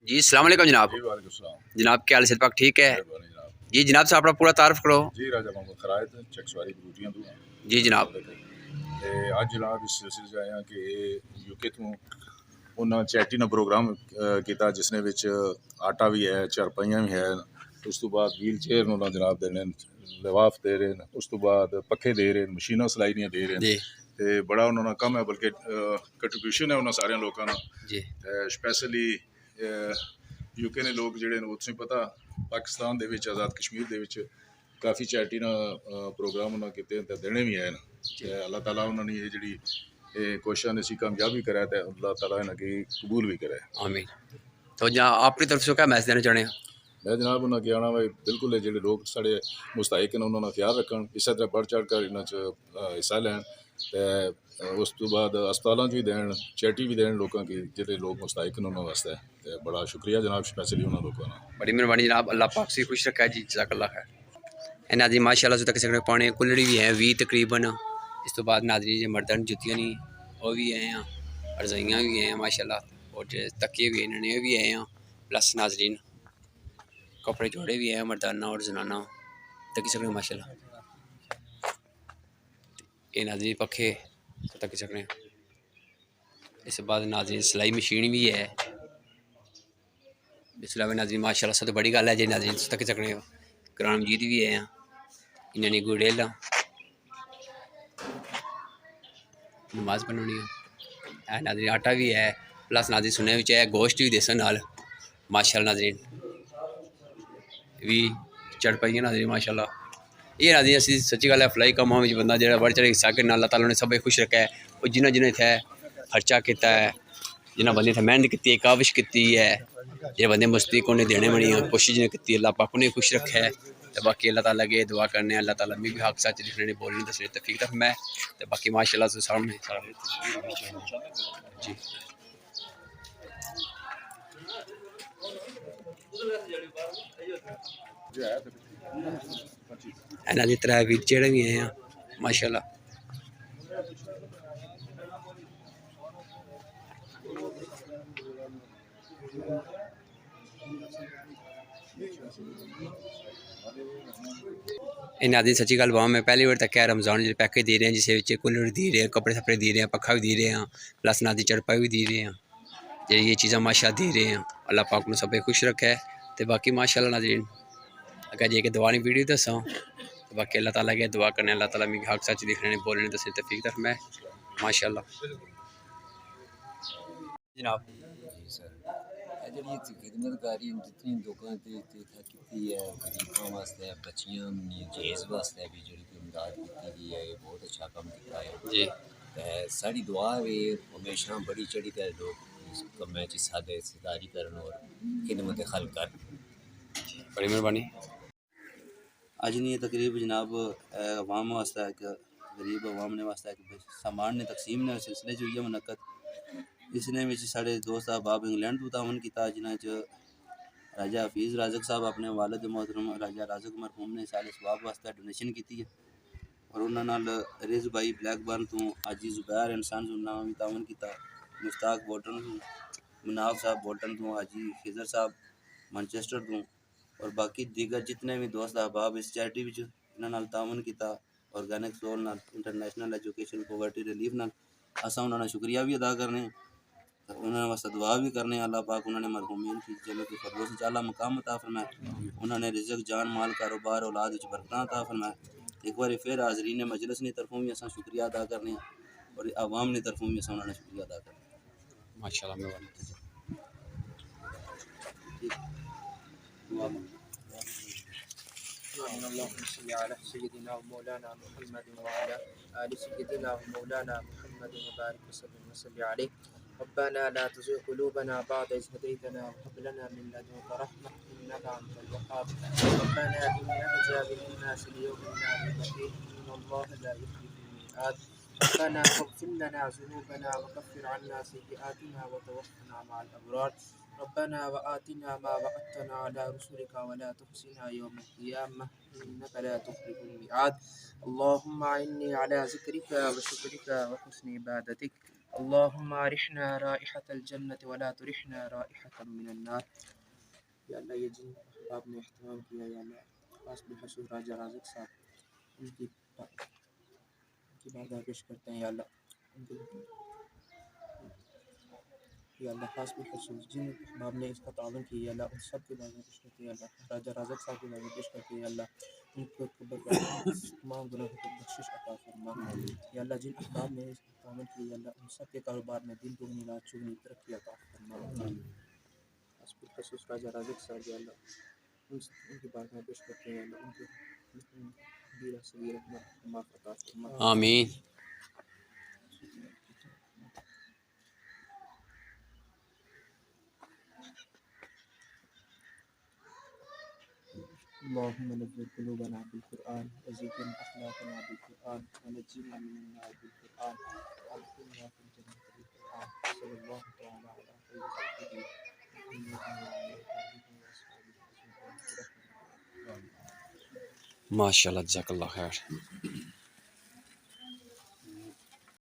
جی السلام علیکم جناب. جی وعلیکم السلام. جناب کیا حال ہے؟ پاک ٹھیک ہے؟ مہربانی جناب. جی جناب سے اپنا پورا تعارف کرو. جی راجہ محمد خرائط چیک سواری بروٹیاں تو جی جناب. اج جناب اس سلسلے آیا کہ یو کے تو انہاں چیٹی نا پروگرام کیتا جس نے وچ آٹا بھی ہے، چارپائیاں بھی ہے، اس تو بعد ویل چیئر انہاں جناب دینے، لواف دے رہے ہیں، اس تو بعد پکھے دے رہے ہیں، مشیناں سلائی دیاں دے رہے ہیں. جی تے بڑا انہوں نے کم ہے، بلکہ کنٹریبیوشن ہے انہاں سارے لوکاں نا. جی اسپیشلی یو کے نے لوگ جڑے نے اتنے پتہ پاکستان دے وچ آزاد کشمیر دے وچ کافی چیٹی نا پروگرام انہاں کیتے تے دینے بھی ہیں. اللہ تعالیٰ انہوں نے یہ جڑی کوششاں نے سی کامیابی کرے تے اللہ تعالیٰ انہاں کی قبول بھی کرے. آمین. تو جناب اپنی طرف سے کیا میسج دینا چاہنے ہیں؟ میں جناب انہاں کی آنا بھائی بالکل جڑے لوگ سارے مستحق ہیں انہوں نے خیال رکھن، اسی طرح بڑھ چڑھ کر انہاں حصہ لین، تے اس تو بعد اسپتالاں بھی دین، چیٹی بھی دین لوکاں کی جڑے لوگ مستحق ہیں انہوں واسطے. تے بڑا شکریہ جناب اسپیشلی انہاں لوگوں کا. بڑی مہربانی جناب، اللہ پاک سے خوش رکھا ہے. جی جزاک اللہ خیر. انہاں دی ماشاء اللہ سے تک سکنے پانے کلڑی بھی ہیں 20 تقریباً. اس تو بعد ناظرین جو مردن جتیاں نہیں وہ بھی ہیں، رضائیاں بھی ہیں ماشاء اللہ، اور تکیے بھی انہوں نے بھی ہیں. پلس ناظرین کپڑے جوڑے بھی ہیں مردانہ اور زنانہ تک سکنے ماشاء اللہ. یہ ناظرین پکھے تک سکنے. اس کے بعد ناظرین سلائی مشین بھی ہے. اس علاوہ ناظرین ماشاء اللہ سب تو بڑی گل ہے جی ناظرین تک سکنے قرآن مجید بھی ہے. انہوں نے گڑیلا نماز پڑھنی ہے. ناظرین آٹا بھی ہے، پلس ناظرین سننے بھی ہے گوشت بھی دیسن نال ماشاء اللہ. ناظرین بھی چڑھ پائیے ناظرین ماشاء اللہ. یہ ناظرین اسی سچی گل ہے فلائی کام بندہ جہاں بڑھ چڑھ حصہ کرنا اللہ تعالیٰ نے سب خوش رکھا ہے. وہ جنہیں جنہیں تھے خرچہ کیتا ہے، جنہیں بندے تھے محنت کی ہے، کاوش کی ہے، جہاں بندے مستحق انہیں دینے بنی کوشش نے کی، اللہ پاک نے خوش رکھا ہے. تو باقی اللہ تعالیٰ کے دعا کرنے اللہ تعالیٰ میں بھی حق سچ لکھنے بولنے دسنے توفیق تک میں تو باقی ماشاء اللہ سے سامنے جی. اینا دی طرح ویل چیئر بھی ہیں ماشاء اللہ. انہاں دی سچی گل باں میں پہلی بار تک رمضان جو پیکج دے رہے ہیں، جسے کولر دے رہے ہیں، کپڑے سپڑے دے رہے ہیں، پکھا بھی دے رہے ہیں، پلس نہ دی چرپائی بھی دے رہے ہیں. یہ چیزاں ماشاء دے رہے ہیں. اللہ پاک نے سب خوش رکھا ہے. تو باقی ماشاء اللہ ناظرین اگر جی کہ دعا نہیں ویڈیو دساں تو باقی اللہ تعالیٰ کے دعا کرنے اللہ تعالیٰ میری حق سچ دکھنے بولنے دسنے توفیق تک میں ماشاء اللہ. جناب جی سر جی خدمت کاری جتنی دکان تے کی ہے غریباں واسطے بچیاں جہیز واسطے بھی جڑی کوئی امداد کی گئی ہے، یہ بہت اچھا کام کیتا ہے. جی ساری دعا ہے ہمیشہ بڑی چڑھی کر لوگ اس کمے چ سادے صداری کرن اور خدمت خلق کرن. بڑی مہربانی. اج نہیں تقریب جناب عوام واسطہ ایک غریب عوام نے واسطہ ایک سامان نے تقسیم نے سلسلے جو یہ منعقد اس نے وچ سارے دوست احباب انگلینڈ تو تعاون کیتا جنہاں چ راجہ حفیظ رازق صاحب اپنے والد محترم راجہ رازق مرحوم نے سال ثواب واسطہ ڈونیشن کیتی ہے، اور انہاں نال رز بھائی بلیک برن تو حاجی زبیر انسان زنا بھی تعاون کیتا، مشتاق بولٹن تو مناف صاحب بولٹن تو حاجی خضر صاحب مانچسٹر تو اور باقی دیگر جتنے بھی دوست احباب اس چیریٹی وچ انہاں نال تعاون کیتا. آرگینک سول نال انٹرنیشنل ایجوکیشن پاورٹی ریلیف نال اساں انہاں دا شکریہ بھی ادا کرنے ہیں، انہاں واسطے دعا بھی کرنے ہیں. اللہ پاک انہاں نے مرحومین کی جنت الفردوس وچ اعلیٰ مقام عطا فرمائے، انہاں نے رزق جان مال کاروبار اولاد وچ برکتاں عطا فرمائے. ایک بار پھر حاضرین مجلس نے طرفوں بھی اساں شکریہ ادا کرنے ہیں اور عوام نے طرفوں بھی اساں انہاں دا شکریہ ادا کرنے ہیں. ماشاء اللہ مہربانی. اللهم صل على سيدنا ومولانا محمد وعلى آل سيدنا ومولانا محمد وبارك وسلم وصل عليه. ربنا لا تزغ قلوبنا بعد إذ هديتنا وهب لنا من لدنك رحمة إنك أنت الوهاب. ربنا إنك جامع الناس ليوم لا ريب فيه إن الله لا يخلف الميعاد. ربنا اغفر لنا ذنوبنا وكفر عنا سيئاتنا وتوفنا مع الأبرار. ربنا وآتنا ما وعدتنا على رسلك ولا تخزنا يوم القيامة إنك لا تخلف الميعاد. اللهم أعني على ذكرك وشكرك وحسن عبادتك. اللهم ارحنا رائحة الجنة ولا ترحنا رائحة من النار. یا اللہ یہ جن احباب نے اہتمام کیا یا اللہ خاص بالخصوص راجہ رازق صاحب ان کی بات پیش کرتے ہیں یا اللہ ان کی یا اللہ خاص بالخصوص جن احباب نے اس کا تعاون کیا یا اللہ ان سب کے بارے میں پیش کرتے ہیں یا اللہ راجہ رازق صاحب کے بارے میں پیش کرتے ہیں یا اللہ ان کو تمام گناہوں کی بخشش عطا فرما یا اللہ جن احباب نے اس کا تعاون کیا یا اللہ ان سب کے کاروبار میں دن دگنی رات چگنی ترقی عطا فرما خاص بالخصوص راجہ رازق صاحب یا اللہ ان کی بات میں پیش کرتے ہیں یا اللہ ان کے بیرہ صغیرہ معاف عطا فرما. آمین. اللهم نور قلوبنا بالقرآن وزين أخلاقنا بالقرآن ونجنا من النار بالقرآن وأدخلنا في الجنة بالقرآن. صلى الله تعالى على خير خلقه محمد وعلى آله وأصحابه أجمعين. ماشاء اللہ جزاک اللہ خیر.